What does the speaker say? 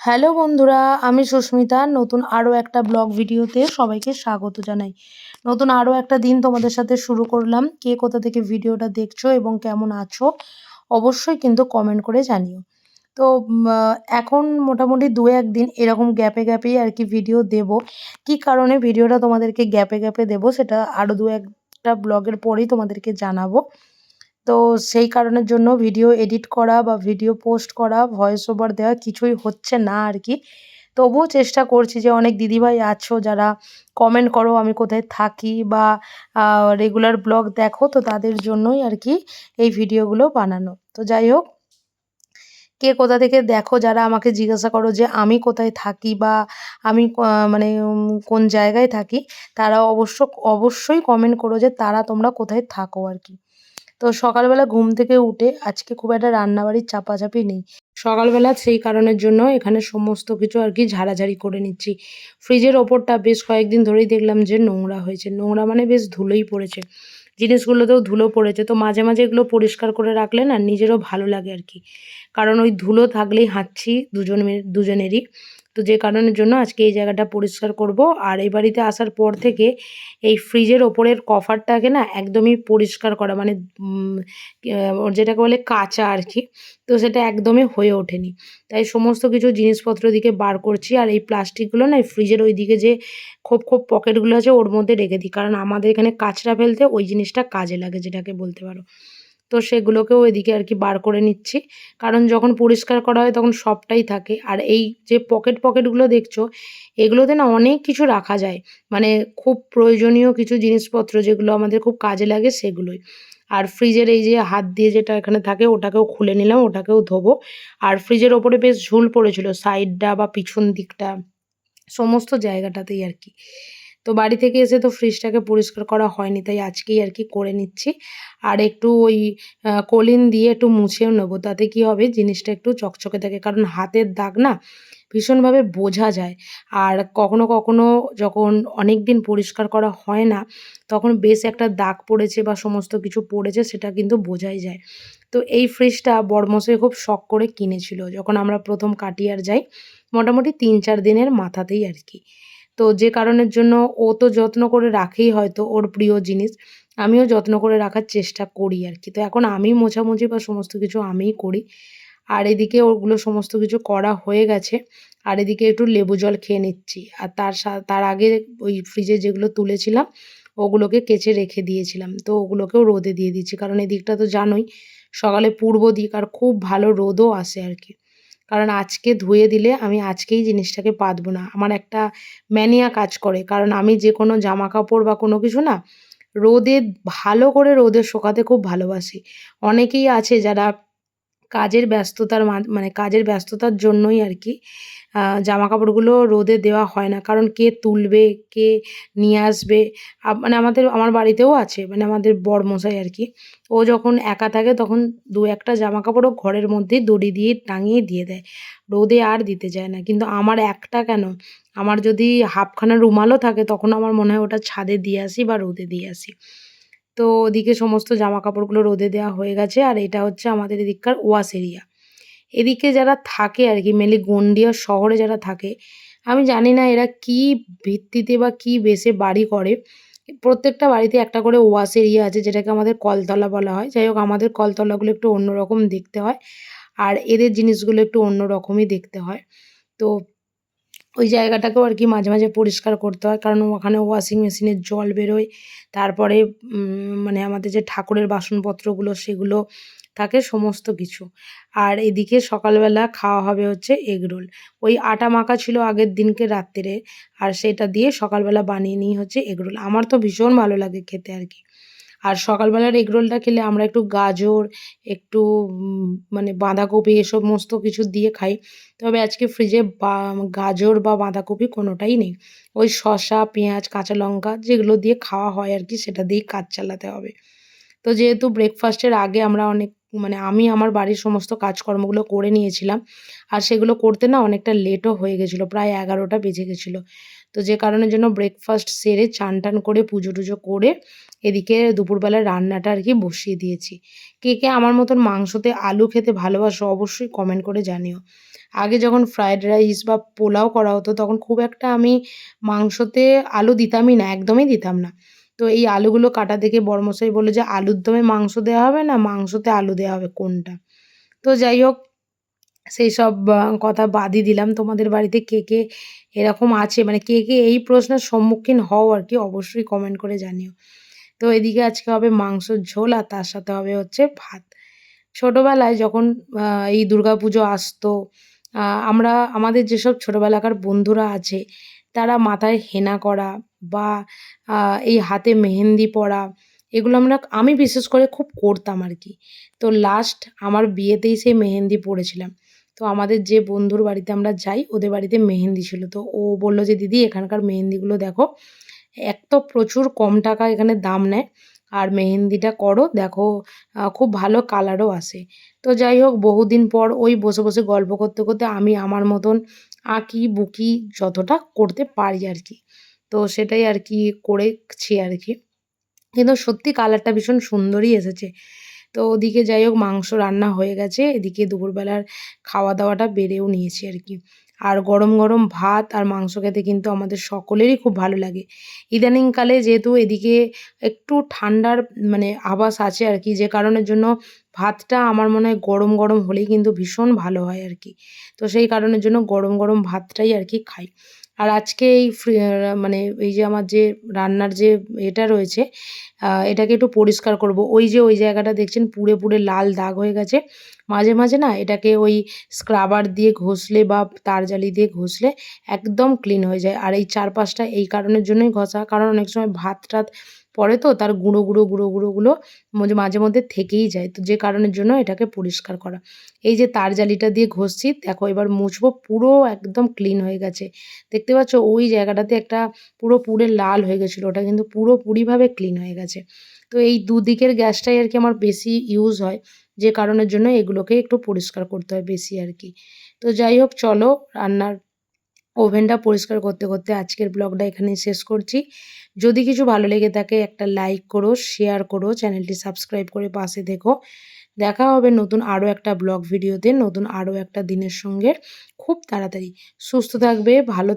Hello বন্ধুরা, আমি সুস্মিতা। নতুন আরও একটা ব্লগ ভিডিওতে সবাইকে স্বাগত জানাই। নতুন আরও একটা দিন তোমাদের সাথে শুরু করলাম। কে কোথা থেকে ভিডিওটা দেখছো এবং কেমন আছো অবশ্যই কিন্তু কমেন্ট করে জানিও। তো এখন মোটামুটি ২-১ দিন এরকম গ্যাপে গ্যাপেই আর কি ভিডিও দেব। কী কারণে ভিডিওটা তোমাদেরকে গ্যাপে গ্যাপে দেবো সেটা আরও ২-১টা ব্লগের পরেই তোমাদেরকে জানাবো। তো সেই কারণের জন্য ভিডিও এডিট করা বা ভিডিও পোস্ট করা, ভয়েস ওভার দেওয়া কিছুই হচ্ছে না আর কি। তবুও চেষ্টা করছি যে অনেক দিদিভাই আছো যারা কমেন্ট করো আমি কোথায় থাকি বা রেগুলার ব্লগ দেখো, তো তাদের জন্যই আর কি এই ভিডিওগুলো বানানো। তো যাই হোক, কে কোথা থেকে দেখো যারা আমাকে জিজ্ঞাসা করো যে আমি কোথায় থাকি বা আমি মানে কোন জায়গায় থাকি, তারা অবশ্যই কমেন্ট করো যে তোমরা কোথায় থাকো আর কি। তো সকালবেলা ঘুম থেকে উঠে আজকে খুব একটা রান্নাবাড়ির চাপাচাপি নেই। সকালবেলা সেই কারণের জন্য এখানে সমস্ত কিছু আর কি ঝাড়াঝাড়ি করে নিচ্ছি। ফ্রিজের ওপরটা বেশ কয়েকদিন ধরেই দেখলাম যে নোংরা হয়েছে। নোংরা মানে বেশ ধুলোই পড়েছে। জিনিসগুলোতেও ধুলো পড়েছে। তো মাঝে মাঝে এগুলো পরিষ্কার করে রাখলে না নিজেরও ভালো লাগে আর কি। কারণ ওই ধুলো থাকলেই হাঁচছি দুজনেরই। তো যে কারণের জন্য আজকে এই জায়গাটা পরিষ্কার করব। আর এই বাড়িতে আসার পর থেকে এই ফ্রিজের ওপরের কভারটাকে না একদমই পরিষ্কার করা মানে যেটাকে বলে কাচা আর কি। তো সেটা একদমই হয়ে ওঠেনি। তাই সমস্ত কিছু জিনিসপত্র দিকে বার করছি। আর এই প্লাস্টিকগুলো না এই ফ্রিজের ওইদিকে যে খোপ খোপ পকেটগুলো আছে ওর মধ্যে রেখে দিই। কারণ আমাদের এখানে কাচড়া ফেলতে ওই জিনিসটা কাজে লাগে, যেটাকে বলতে পারো। তো সেগুলোকেও এদিকে আর কি বার করে নিচ্ছি। কারণ যখন পরিষ্কার করা হয় তখন সবটাই থাকে। আর এই যে পকেটগুলো দেখছো, এগুলোতে না অনেক কিছু রাখা যায়। মানে খুব প্রয়োজনীয় কিছু জিনিসপত্র যেগুলো আমাদের খুব কাজে লাগে সেগুলোই। আর ফ্রিজের এই যে হাত দিয়ে যেটা এখানে থাকে ওটাকেও খুলে নিলাম, ওটাকেও ধোবো। আর ফ্রিজের ওপরে বেশ ঝুল পড়েছিল সাইডটা বা পিছন দিকটা, সমস্ত জায়গাটাতেই আর কি। তো বাড়ি থেকে এসে তো ফ্রিজটাকে পরিষ্কার করা হয়নি, তাই আজকেই আর কি করে নিচ্ছি। আর একটু ওই কলিন দিয়ে একটু মুছেও নেবো, তাতে কি হবে জিনিসটা একটু চকচকে থাকে। কারণ হাতের দাগ না ভীষণভাবে বোঝা যায়। আর কখনো কখনো যখন অনেক দিন পরিষ্কার করা হয় না, তখন বেশ একটা দাগ পড়েছে বা সমস্ত কিছু পড়েছে সেটা কিন্তু বোঝাই যায়। তো এই ফ্রিজটা বড়মশাই খুব শখ করে কিনেছিল যখন আমরা প্রথম কাটিয়ার যাই, মোটামুটি ৩-৪ দিনের মাথাতেই আর কি। তো যে কারণের জন্য ও তো যত্ন করে রাখেই হয়তো ওর প্রিয় জিনিস। আমিও যত্ন করে রাখার চেষ্টা করি আর কি। তো এখন আমি মোছামুছি বা সমস্ত কিছু আমিই করি। আর এদিকে ওগুলো সমস্ত কিছু করা হয়ে গেছে। আর এদিকে একটু লেবু জল খেয়ে নিচ্ছি। আর তার আগে ওই ফ্রিজে যেগুলো তুলেছিলাম ওগুলোকে কেচে রেখে দিয়েছিলাম। তো ওগুলোকেও রোদে দিয়ে দিচ্ছি। কারণ এদিকটা তো জানোই সকালে পূর্ব দিক আর খুব ভালো রোদও আসে আর কি। কারণ আজকে ধুয়ে দিলে আমি আজকেই জিনিসটাকে পাতবো না। আমার একটা ম্যানিয়া কাজ করে। কারণ আমি যেকোনো জামাকাপড় বা কোনো কিছু না রোদে ভালো করে রোদে শোকাতে খুব ভালোবাসি। অনেকেই আছে যারা কাজের ব্যস্ততার মানে কাজের ব্যস্ততার জন্যই আর কি জামাকাপড়গুলো রোদে দেওয়া হয় না। কারণ কে তুলবে, কে নিয়ে আসবে? মানে আমার বাড়িতেও আছে, মানে আমাদের বড়মশাই আর কি। ও যখন একা থাকে তখন ২-১ টা জামাকাপড় ও ঘরের মধ্যেই দড়ি দিয়ে টাঙিয়ে দিয়ে দেয়। রোদে আর দিতে যায় না। কিন্তু আমার একটা কেন, আমার যদি হাফখানা রুমালও থাকে তখন আমার মনে হয় ওটা ছাদে দিয়ে আসি বা রোদে দিয়ে আসি। তো ওদিকে সমস্ত জামাকাপড়গুলো রোদে দেওয়া হয়ে গেছে। আর এটা হচ্ছে আমাদের এদিককার ওয়াশ এরিয়া। এদিকে যারা থাকে আর কি মেনলি গন্ডিয়া শহরে যারা থাকে, আমি জানি না এরা কি ভিত্তিতে বা কি বেসে বাড়ি করে। প্রত্যেকটা বাড়িতে একটা করে ওয়াশ এরিয়া আছে, যেটাকে আমাদের কলতলা বলা হয়। যাই হোক, আমাদের কলতলাগুলো একটু অন্যরকম দেখতে হয়। আর এদের জিনিসগুলো একটু অন্যরকমই দেখতে হয়। তো ওই জায়গাটাকেও আর কি মাঝে মাঝে পরিষ্কার করতে হয়। কারণ ওখানে ওয়াশিং মেশিনের জল বেরোয়। তারপরে মানে আমাদের যে ঠাকুরের বাসনপত্রগুলো সেগুলো থাকে, সমস্ত কিছু। আর এদিকে সকালবেলা খাওয়া হবে হচ্ছে এগরোল। ওই আটা মাখা ছিল আগের দিনকে রাত্তিরে, আর সেটা দিয়ে সকালবেলা বানিয়ে নিই হচ্ছে এগরোল। আমার তো ভীষণ ভালো লাগে খেতে আর কি। আর সকালবেলার এগরোলটা খেলে আমরা একটু গাজর, একটু মানে বাঁধাকপি এ সমস্ত কিছু দিয়ে খাই। তবে আজকে ফ্রিজে গাজর বা বাঁধাকপি কোনোটাই নেই। ওই শসা, পেঁয়াজ, কাঁচা লঙ্কা যেগুলো দিয়ে খাওয়া হয় আর কি, সেটা দিয়েই কাজ চালাতে হবে। তো যেহেতু ব্রেকফাস্টের আগে আমরা মানে আমি আমার বাড়ির সমস্ত কাজকর্মগুলো করে নিয়েছিলাম। আর সেগুলো করতে না অনেকটা লেটও হয়ে গেছিলো, প্রায় ১১টা বেজে গেছিলো। তো যে কারণের জন্য ব্রেকফাস্ট সেরে চান-টান করে পুজো-টুজো করে এদিকে দুপুরবেলার রান্নাটা আর কি বসিয়ে দিয়েছি। কে কে আমার মতন মাংসতে আলু খেতে ভালোবাসো অবশ্যই কমেন্ট করে জানিও। আগে যখন ফ্রায়েড রাইস বা পোলাও করা হতো তখন খুব একটা আমি মাংসতে আলু দিতামই না, একদমই দিতাম না। তো এই আলুগুলো কাটা দেখে বড়মশাই বলল যে, "আলুর দমে মাংস দেওয়া হবে না মাংসতে আলু দেওয়া হবে কোনটা?" তো যাই হোক সেইসব কথা বাদই দিলাম। তোমাদের বাড়িতে কে, কে এরকম আছে মানে কে, কে এই প্রশ্নের সম্মুখীন হও আরকি অবশ্যই কমেন্ট করে জানিও। তো এদিকে আজকে হবে মাংসর ঝোল আর তার সাথে হবে হচ্ছে ভাত। ছোটবেলায় যখন আ এই দুর্গাপুজো আসতো, আ আমরা আমাদের যেসব ছোটবেলাকার বন্ধুরা আছে, তারা মাথায় হেনা করা বা আ এই হাতে মেহেন্দি পরা, এগুলো আমি বিশেষ করে খুব করতাম আরকি। তো লাস্ট আমার বিয়েতেই সেই মেহেন্দি পড়েছিলাম। তো আমাদের যে বন্ধুর বাড়িতে আমরা যাই, ওদের বাড়িতে মেহেন্দি ছিল। তো ও বলল যে, "দিদি এখানকার মেহেন্দিগুলো দেখো। এক তো প্রচুর কম টাকা এখানে দাম নেয়। আর মেহেন্দিটা করো দেখো খুব ভালো কালারও আসে।" তো যাই হোক বহুদিন পর ওই বসে, বসে গল্প করতে, করতে আমি আমার মতন আঁকি-বুকি যতটা করতে পারি আরকি। তো সেটাই আরকি করেছি আরকি। কিন্তু সত্যি কালারটা ভীষণ সুন্দরই এসেছে। তো ওদিকে যাই হোক মাংস রান্না হয়ে গেছে। এদিকে দুপুরবেলার খাওয়া-দাওয়াটা বেড়েও নিয়েছি আরকি। আর গরম, গরম ভাত আর মাংস খেতে কিন্তু আমাদের সকলেরই খুব ভালো লাগে। ইদানিংকালে যেহেতু এদিকে একটু ঠান্ডার মানে আভাস আছে আরকি, যে কারণের জন্য ভাতটা আমার মনে হয় গরম, গরম হলেই কিন্তু ভীষণ ভালো হয় আরকি। তো সেই কারণের জন্য গরম, গরম ভাতটাই আরকি খাই। আর আজকে এই মানে এই যে আমার যে রান্নার যে এটা রয়েছে, এটাকে একটু পরিষ্কার করব। ওই যে ওই জায়গাটা দেখছেন পুড়ে, পুড়ে লাল দাগ হয়ে গেছে। মাঝে, মাঝে না এটাকে ওই স্ক্রাবার দিয়ে ঘষলে বা তারজালি দিয়ে ঘষলে একদম ক্লিন হয়ে যায়। আর এই চারপাশটা এই কারণের জন্যই ঘষা, কারণ অনেক সময় ভাত-টাত পড়ে তো তার গুঁড়ো, গুঁড়ো, গুঁড়ো, গুঁড়োগুলো মাঝে মধ্যে থেকেই যায়। তো যে কারণের জন্য এটাকে পরিষ্কার করা। এই যে তারজালিটা দিয়ে ঘষছি দেখো এবার মুছবো, পুরো একদম ক্লিন হয়ে গেছে। দেখতে পাচ্ছ ওই জায়গাটাতে একটা পুরো পুড়ে লাল হয়ে গেছিলো। ওটা কিন্তু পুরোপুরিভাবে ক্লিন হয়ে গেছে। তো এই দুদিকের গ্যাসটাই আরকি আমার বেশি ইউজ হয়। যে কারণের জন্য এগুলোকে একটু পরিষ্কার করতে হয় বেশি আরকি। তো যাই হোক চলো রান্নার ওভেনটা পরিষ্কার করতে, করতে আজকের ব্লগটা এখানেই শেষ করছি। যদি কিছু ভালো লেগে থাকে একটা লাইক করো, শেয়ার করো, চ্যানেলটি সাবস্ক্রাইব করে পাশে থেকো। দেখা হবে নতুন আরও একটা ব্লগ ভিডিওতে, নতুন আরও একটা দিনের সঙ্গে খুব তাড়াতাড়ি। সুস্থ থাকবে, ভালো